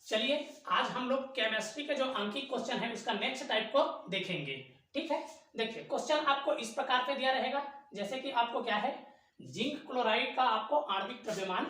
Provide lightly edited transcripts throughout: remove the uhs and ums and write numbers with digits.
चलिए आज हम लोग केमिस्ट्री के जो अंकित क्वेश्चन है उसका नेक्स्ट टाइप को देखेंगे। ठीक है, देखिए क्वेश्चन आपको इस प्रकार पे दिया रहेगा, जैसे कि आपको क्या है, जिंक क्लोराइड का आपको आणविक द्रव्यमान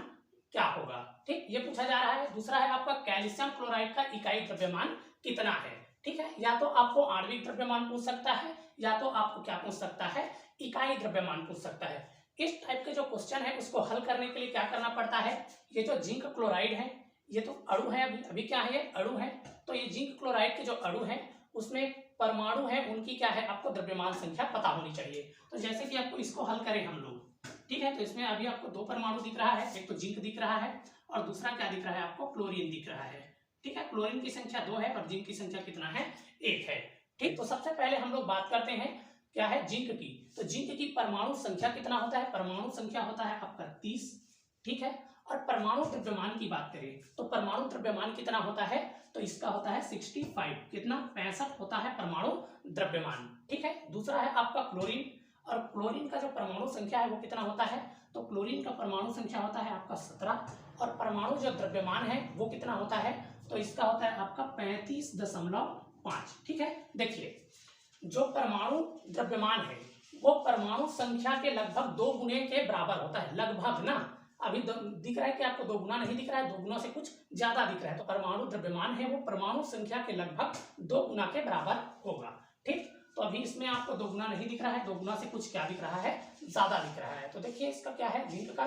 क्या होगा। ठीक, ये पूछा जा रहा है। दूसरा है आपका कैल्शियम क्लोराइड का इकाई द्रव्यमान कितना है। ठीक है, या तो आपको आणविक द्रव्यमान पूछ सकता है या तो आपको क्या पूछ सकता है, इकाई द्रव्यमान पूछ सकता है। इस टाइप के जो क्वेश्चन है उसको हल करने के लिए क्या करना पड़ता है, ये जो जिंक क्लोराइड है ये तो अणु है, अभी क्या है, ये अणु है। तो ये जिंक क्लोराइड के जो अणु है उसमें परमाणु है, उनकी क्या है, आपको द्रव्यमान संख्या पता होनी चाहिए। तो जैसे कि आपको इसको हल करें हम लोग, ठीक है, तो इसमें अभी आपको दो परमाणु दिख रहा है, एक तो जिंक दिख रहा है और दूसरा क्या दिख रहा है, आपको क्लोरीन दिख रहा है। ठीक है, क्लोरीन की संख्या 2 है और जिंक की संख्या कितना है, 1 है। ठीक, तो सबसे पहले हम लोग बात करते हैं क्या है, जिंक की। तो जिंक की परमाणु संख्या कितना होता है, परमाणु संख्या होता है आपका 30। ठीक है, और परमाणु द्रव्यमान की बात करें तो परमाणु द्रव्यमान कितना होता है, तो इसका होता है 65, कितना, 65 होता है परमाणु द्रव्यमान। ठीक है, दूसरा है आपका क्लोरीन, और क्लोरीन का जो परमाणु संख्या है वो कितना होता है, तो क्लोरीन का परमाणु संख्या होता है आपका 17, और परमाणु जो द्रव्यमान है वो कितना होता है, तो इसका होता है आपका 35.5। ठीक है, देखिए जो परमाणु द्रव्यमान है वो परमाणु संख्या के लगभग 2 गुने के बराबर होता है, लगभग ना, अभी दिख रहा है कि आपको 2 गुना नहीं दिख रहा है, 2 गुना से कुछ ज्यादा दिख रहा है। तो परमाणु द्रव्यमान है वो परमाणु संख्या के लगभग 2 गुना के बराबर होगा। ठीक, तो अभी इसमें आपको 2 गुना नहीं दिख रहा है, 2 गुना से कुछ क्या दिख रहा है, ज्यादा दिख रहा है। तो देखिए इसका क्या है, जिंक का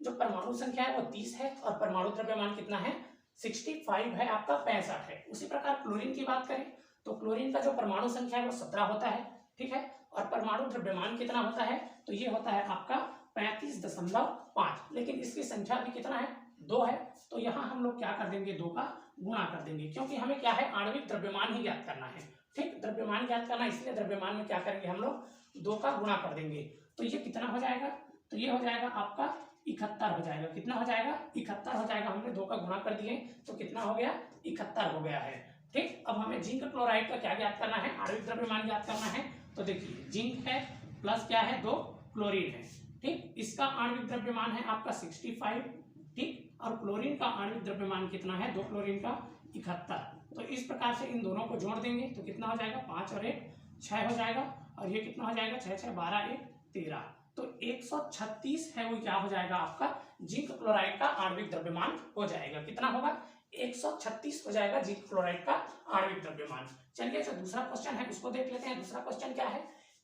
जो परमाणु संख्या है वो 30 है और परमाणु द्रव्यमान कितना है, 65 है, आपका 65 है। उसी प्रकार क्लोरीन की बात करें तो क्लोरीन का जो परमाणु संख्या है वो 17 होता है। ठीक है, और परमाणु द्रव्यमान कितना होता है, तो ये होता है आपका 35.5, लेकिन इसकी संख्या भी कितना है, 2 है। तो यहाँ हम लोग क्या कर देंगे, 2 का गुणा कर देंगे, क्योंकि हमें क्या है, आणविक द्रव्यमान ही ज्ञात करना है। ठीक, द्रव्यमान ज्ञात करना, इसलिए द्रव्यमान में क्या करेंगे हम लोग, 2 का गुणा कर देंगे। तो ये कितना हो जाएगा, तो ये हो जाएगा आपका 71 हो जाएगा। कितना हो जाएगा, 71 हो जाएगा। हमने 2 का गुणा कर दिए तो कितना हो गया, 71 हो गया है। ठीक, अब हमें जिंक क्लोराइड का क्या ज्ञात करना है, आणविक द्रव्यमान ज्ञात करना है। तो देखिए जिंक है प्लस क्या है, 2 क्लोरीन है। ठीक, इसका आणविक द्रव्यमान है आपका 65। ठीक, और क्लोरीन का आणविक द्रव्यमान कितना है, 2 क्लोरीन का 71। तो इस प्रकार से इन दोनों को जोड़ देंगे तो कितना हो जाएगा, 5 और 1 6 हो जाएगा, और ये कितना हो जाएगा, 6 6 12 1 13। तो 136 है वो क्या हो जाएगा, आपका जिंक क्लोराइड का आणविक द्रव्यमान हो जाएगा। कितना होगा, 136 हो जाएगा जिंक क्लोराइड का आणविक द्रव्यमान। चलिए जो दूसरा क्वेश्चन है उसको देख लेते हैं। दूसरा क्वेश्चन क्या है,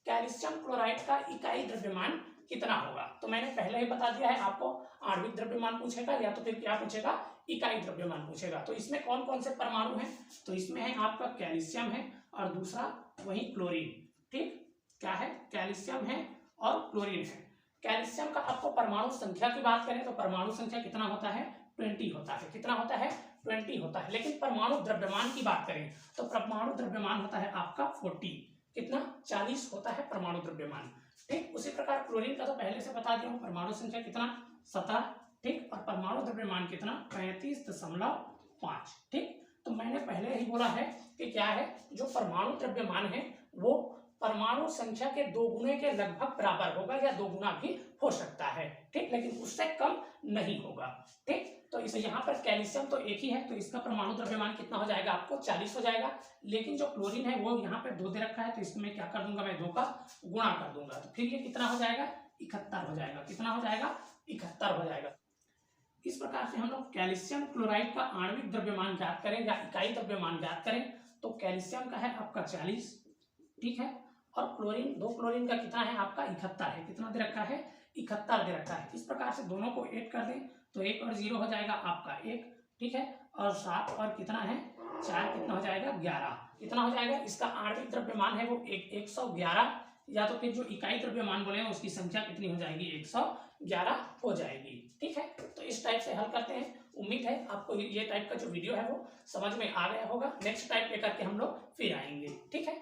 कैल्शियम क्लोराइड का इकाई द्रव्यमान कितना होगा। तो मैंने पहले ही बता दिया है आपको, आणविक द्रव्यमान पूछेगा या तो फिर क्या पूछेगा, इकाई द्रव्यमान पूछेगा। तो इसमें कौन कौन से परमाणु हैं, तो इसमें है आपका कैल्शियम है और दूसरा वही क्लोरीन। ठीक, क्या है, कैल्शियम है और क्लोरीन है। कैल्शियम का आपको परमाणु संख्या की बात करें तो परमाणु संख्या कितना होता है, 20 होता है। कितना होता है, 20 होता है। लेकिन परमाणु द्रव्यमान की बात करें तो परमाणु द्रव्यमान होता है आपका 40, कितना, 40 होता है परमाणु द्रव्यमान। ठीक, उसी प्रकार क्लोरीन का तो पहले से बता दिया हूं, परमाणु संख्या कितना, 17। ठीक, और परमाणु द्रव्यमान कितना, 35.5। ठीक, तो मैंने पहले ही बोला है कि क्या है, जो परमाणु द्रव्यमान है वो परमाणु संख्या के 2 गुने के लगभग बराबर होगा या 2 गुना भी हो सकता है। ठीक, लेकिन उससे कम नहीं होगा। ठीक, तो इसे यहाँ पर कैल्शियम तो एक ही है तो इसका परमाणु द्रव्यमान कितना हो जाएगा, आपको 40 हो जाएगा। लेकिन जो क्लोरीन है वो यहाँ पे 2 दे रखा है तो इसमें क्या कर दूंगा, मैं 2 का गुणा कर दूंगा। तो फिर ये कितना हो जाएगा, 71 हो जाएगा। कितना हो जाएगा, 71 हो जाएगा। इस प्रकार से हम लोग कैल्शियम क्लोराइड का आणविक द्रव्यमान ज्ञात करें या इकाई द्रव्यमान ज्ञात करें तो कैल्शियम का है आपका 40। ठीक है, और क्लोरीन, 2 क्लोरीन का कितना है आपका, 71 है। कितना दे रखा है, 71 दे रखा है। इस प्रकार से दोनों को ऐड कर दें तो 1 और 0 हो जाएगा आपका 1। ठीक है, और 7 और कितना है 4, कितना हो जाएगा 11। कितना हो जाएगा, इसका आणविक द्रव्यमान है वो 111, या तो फिर जो इकाई द्रव्यमान बोले उसकी संख्या कितनी हो जाएगी, 111 हो जाएगी। ठीक है, तो इस टाइप से हल करते हैं। उम्मीद है आपको ये टाइप का जो वीडियो है वो समझ में आ गया होगा। नेक्स्ट टाइप लेकर के हम लोग फिर आएंगे। ठीक है।